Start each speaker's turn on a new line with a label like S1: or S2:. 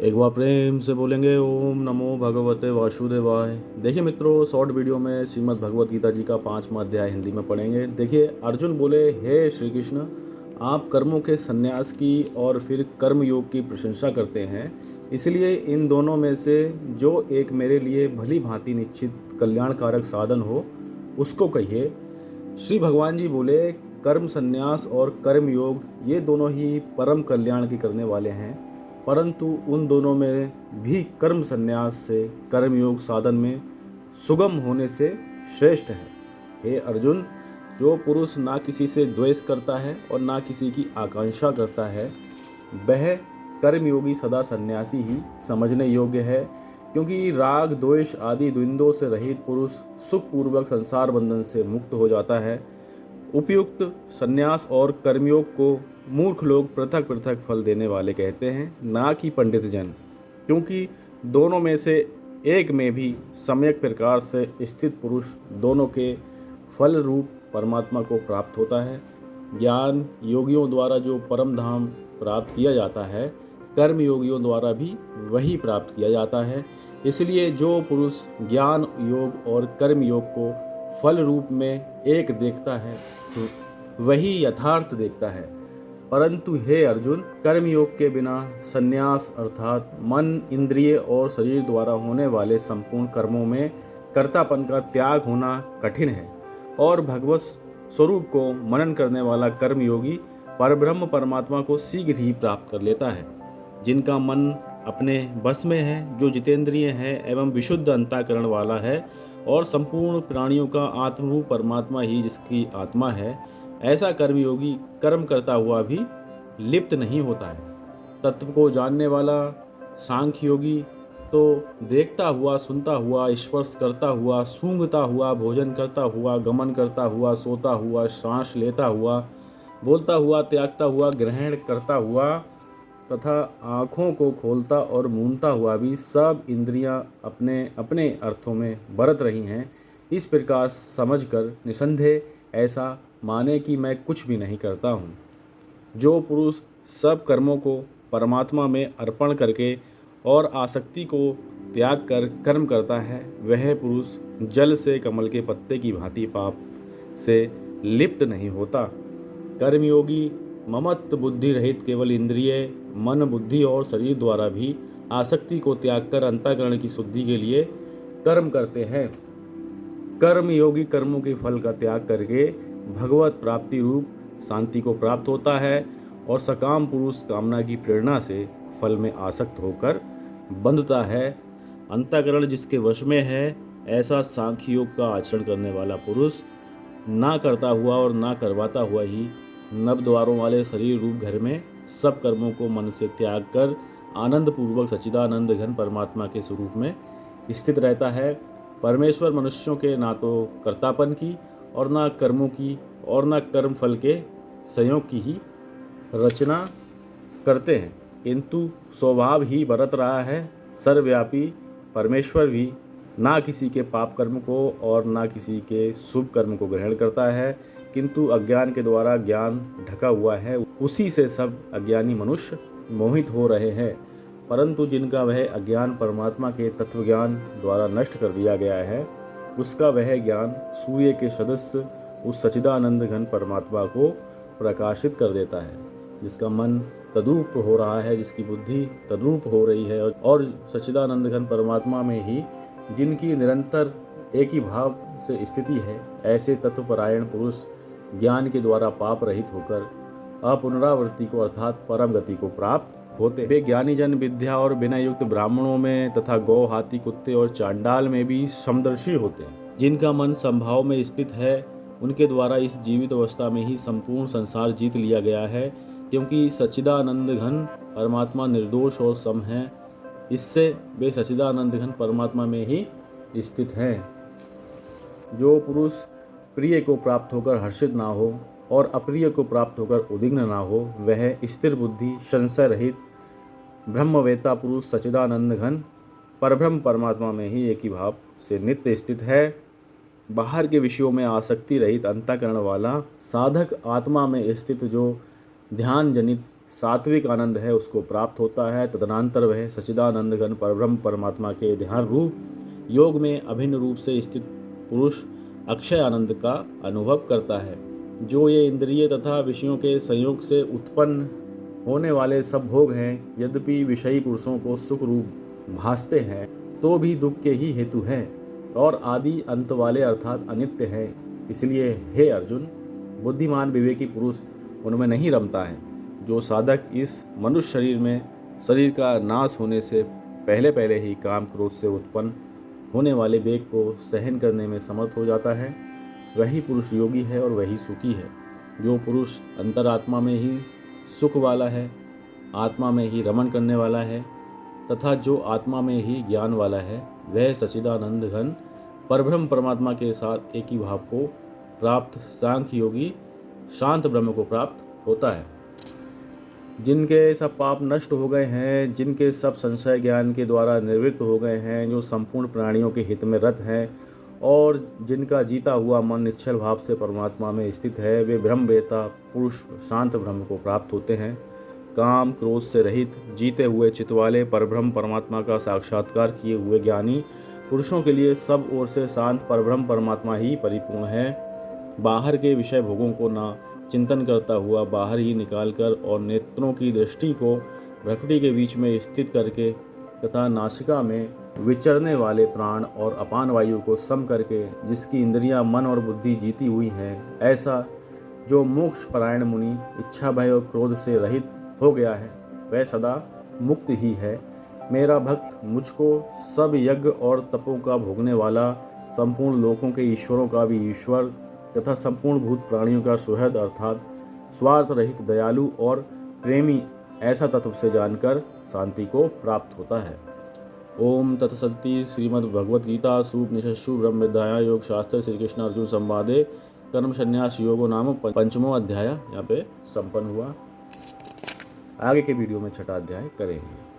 S1: एक बार प्रेम से बोलेंगे ओम नमो भगवते वासुदेवाय। देखिए मित्रों, शॉर्ट वीडियो में श्रीमद् भगवत गीता जी का 5वां अध्याय हिंदी में पढ़ेंगे। देखिए, अर्जुन बोले, हे श्री कृष्ण, आप कर्मों के संन्यास की और फिर कर्म योग की प्रशंसा करते हैं, इसलिए इन दोनों में से जो एक मेरे लिए भली भांति निश्चित कल्याणकारक साधन हो उसको कहिए। श्री भगवान जी बोले, कर्म संन्यास और कर्म योग ये दोनों ही परम कल्याण की करने वाले हैं, परंतु उन दोनों में भी कर्म संन्यास से कर्म योग साधन में सुगम होने से श्रेष्ठ है। हे अर्जुन, जो पुरुष ना किसी से द्वेष करता है और ना किसी की आकांक्षा करता है, वह कर्मयोगी सदा सन्यासी ही समझने योग्य है, क्योंकि राग द्वेष आदि द्वंद्वों से रहित पुरुष सुखपूर्वक संसार बंधन से मुक्त हो जाता है। उपयुक्त संन्यास और कर्मयोग को मूर्ख लोग पृथक पृथक फल देने वाले कहते हैं, ना कि पंडित जन, क्योंकि दोनों में से एक में भी सम्यक प्रकार से स्थित पुरुष दोनों के फल रूप परमात्मा को प्राप्त होता है। ज्ञान योगियों द्वारा जो परम धाम प्राप्त किया जाता है, कर्म योगियों द्वारा भी वही प्राप्त किया जाता है। इसलिए जो पुरुष ज्ञान योग और कर्म योग को फल रूप में एक देखता है, वही यथार्थ देखता है। परंतु हे अर्जुन, कर्म योग के बिना संन्यास अर्थात मन इंद्रिय और शरीर द्वारा होने वाले संपूर्ण कर्मों में कर्तापन का त्याग होना कठिन है, और भगवत स्वरूप को मनन करने वाला कर्म योगी परब्रह्म परमात्मा को शीघ्र ही प्राप्त कर लेता है। जिनका मन अपने बस में है, जो जितेंद्रिय है एवं विशुद्ध अंतःकरण वाला है, और संपूर्ण प्राणियों का आत्मरूप परमात्मा ही जिसकी आत्मा है, ऐसा कर्मयोगी कर्म करता हुआ भी लिप्त नहीं होता है। तत्व को जानने वाला सांख्य योगी तो देखता हुआ, सुनता हुआ, स्पर्श करता हुआ, सूंघता हुआ, भोजन करता हुआ, गमन करता हुआ, सोता हुआ, सांस लेता हुआ, बोलता हुआ, त्यागता हुआ, ग्रहण करता हुआ तथा आँखों को खोलता और मूंदता हुआ भी सब इंद्रियां अपने अपने अर्थों में बरत रही हैं, इस प्रकार समझकर निसंदेह ऐसा माने कि मैं कुछ भी नहीं करता हूँ। जो पुरुष सब कर्मों को परमात्मा में अर्पण करके और आसक्ति को त्याग कर कर्म करता है, वह पुरुष जल से कमल के पत्ते की भांति पाप से लिप्त नहीं होता। कर्मयोगी ममत्व बुद्धि रहित केवल इंद्रिय, मन, बुद्धि और शरीर द्वारा भी आसक्ति को त्याग कर अंतःकरण की शुद्धि के लिए कर्म करते हैं। कर्म योगी कर्मों के फल का त्याग करके भगवत प्राप्ति रूप शांति को प्राप्त होता है, और सकाम पुरुष कामना की प्रेरणा से फल में आसक्त होकर बंधता है। अंतःकरण जिसके वश में है, ऐसा सांख्य योग का आचरण करने वाला पुरुष ना करता हुआ और ना करवाता हुआ ही नव द्वारों वाले शरीर रूप घर में सब कर्मों को मन से त्याग कर आनंद पूर्वक सच्चिदानंद घन परमात्मा के स्वरूप में स्थित रहता है। परमेश्वर मनुष्यों के ना तो कर्तापन की और ना कर्मों की और ना कर्म फल के संयोग की ही रचना करते हैं, किंतु स्वभाव ही बरत रहा है। सर्वव्यापी परमेश्वर भी ना किसी के पाप कर्म को और ना किसी के शुभ कर्म को ग्रहण करता है, किंतु अज्ञान के द्वारा ज्ञान ढका हुआ है, उसी से सब अज्ञानी मनुष्य मोहित हो रहे हैं। परंतु जिनका वह अज्ञान परमात्मा के तत्व ज्ञान द्वारा नष्ट कर दिया गया है, उसका वह ज्ञान सूर्य के सदस्य उस सच्चिदानंद घन परमात्मा को प्रकाशित कर देता है। जिसका मन तद्रूप हो रहा है, जिसकी बुद्धि तद्रूप हो रही है, और सच्चिदानंद घन परमात्मा में ही जिनकी निरंतर एक ही भाव से स्थिति है, ऐसे तत्वपरायण पुरुष ज्ञान के द्वारा पाप रहित होकर अपुनरावृत्ति को अर्थात परम गति को प्राप्त होते। वे ज्ञानी जन विद्या और विनय युक्त ब्राह्मणों में तथा गौ, हाथी, कुत्ते और चांडाल में भी समदर्शी होते हैं। जिनका मन संभाव में स्थित है, उनके द्वारा इस जीवित अवस्था में ही संपूर्ण संसार जीत लिया गया है, क्योंकि सच्चिदानंद घन परमात्मा निर्दोष और सम है। इससे वे सच्चिदानंद घन परमात्मा में ही स्थित हैं। जो पुरुष प्रिय को प्राप्त होकर हर्षित ना हो और अप्रिय को प्राप्त होकर उद्विग्न ना हो, वह स्थिर बुद्धि, संशय रहित ब्रह्मवेत्ता पुरुष सच्चिदानंद घन परब्रह्म परमात्मा में ही एक ही भाव से नित्य स्थित है। बाहर के विषयों में आसक्ति रहित अंतःकरण वाला साधक आत्मा में स्थित जो ध्यान जनित सात्विक आनंद है उसको प्राप्त होता है। तदनंतर वह सच्चिदानंद घन परब्रह्म परमात्मा के ध्यान रूप योग में अभिन्न रूप से स्थित पुरुष अक्षय आनंद का अनुभव करता है। जो ये इंद्रिय तथा विषयों के संयोग से उत्पन्न होने वाले सब भोग हैं, यद्यपि विषयी पुरुषों को सुख रूप भासते हैं, तो भी दुख के ही हेतु हैं और आदि अंत वाले अर्थात अनित्य हैं। इसलिए हे अर्जुन, बुद्धिमान विवेकी पुरुष उनमें नहीं रमता है। जो साधक इस मनुष्य शरीर का नाश होने से पहले ही काम क्रोध से उत्पन्न होने वाले वेग को सहन करने में समर्थ हो जाता है, वही पुरुष योगी है और वही सुखी है। जो पुरुष अंतरात्मा में ही सुख वाला है, आत्मा में ही रमण करने वाला है तथा जो आत्मा में ही ज्ञान वाला है, वह सच्चिदानंद घन परब्रह्म परमात्मा के साथ एक ही भाव को प्राप्त सांख्य योगी शांत ब्रह्म को प्राप्त होता है। जिनके सब पाप नष्ट हो गए हैं, जिनके सब संशय ज्ञान के द्वारा निवृत्त हो गए हैं, जो संपूर्ण प्राणियों के हित में रत हैं और जिनका जीता हुआ मन निश्चल भाव से परमात्मा में स्थित है, वे ब्रह्मवेता पुरुष शांत ब्रह्म को प्राप्त होते हैं। काम क्रोध से रहित जीते हुए चित्त वाले परब्रह्म परमात्मा का साक्षात्कार किए हुए ज्ञानी पुरुषों के लिए सब ओर से शांत परब्रह्म परमात्मा ही परिपूर्ण है। बाहर के विषय भोगों को ना चिंतन करता हुआ बाहर ही निकालकर और नेत्रों की दृष्टि को भ्रकुटी के बीच में स्थित करके तथा नासिका में विचरने वाले प्राण और अपान वायु को सम करके जिसकी इंद्रियां मन और बुद्धि जीती हुई हैं, ऐसा जो मोक्ष परायण मुनि इच्छा भय और क्रोध से रहित हो गया है, वह सदा मुक्त ही है। मेरा भक्त मुझको सब यज्ञ और तपों का भोगने वाला, संपूर्ण लोकों के ईश्वरों का भी ईश्वर तथा संपूर्ण भूत प्राणियों का सुहृद अर्थात स्वार्थ रहित दयालु और प्रेमी ऐसा तत्व से जानकर शांति को प्राप्त होता है। ओम तत्सदिति। श्रीमद् भगवद गीता सूपनिषत्सु ब्रह्म विद्याया योग शास्त्र श्री कृष्ण अर्जुन संवादे कर्म संन्यास योगो नाम 5वां अध्याय यहाँ पे संपन्न हुआ। आगे के वीडियो में 6वां अध्याय करेंगे।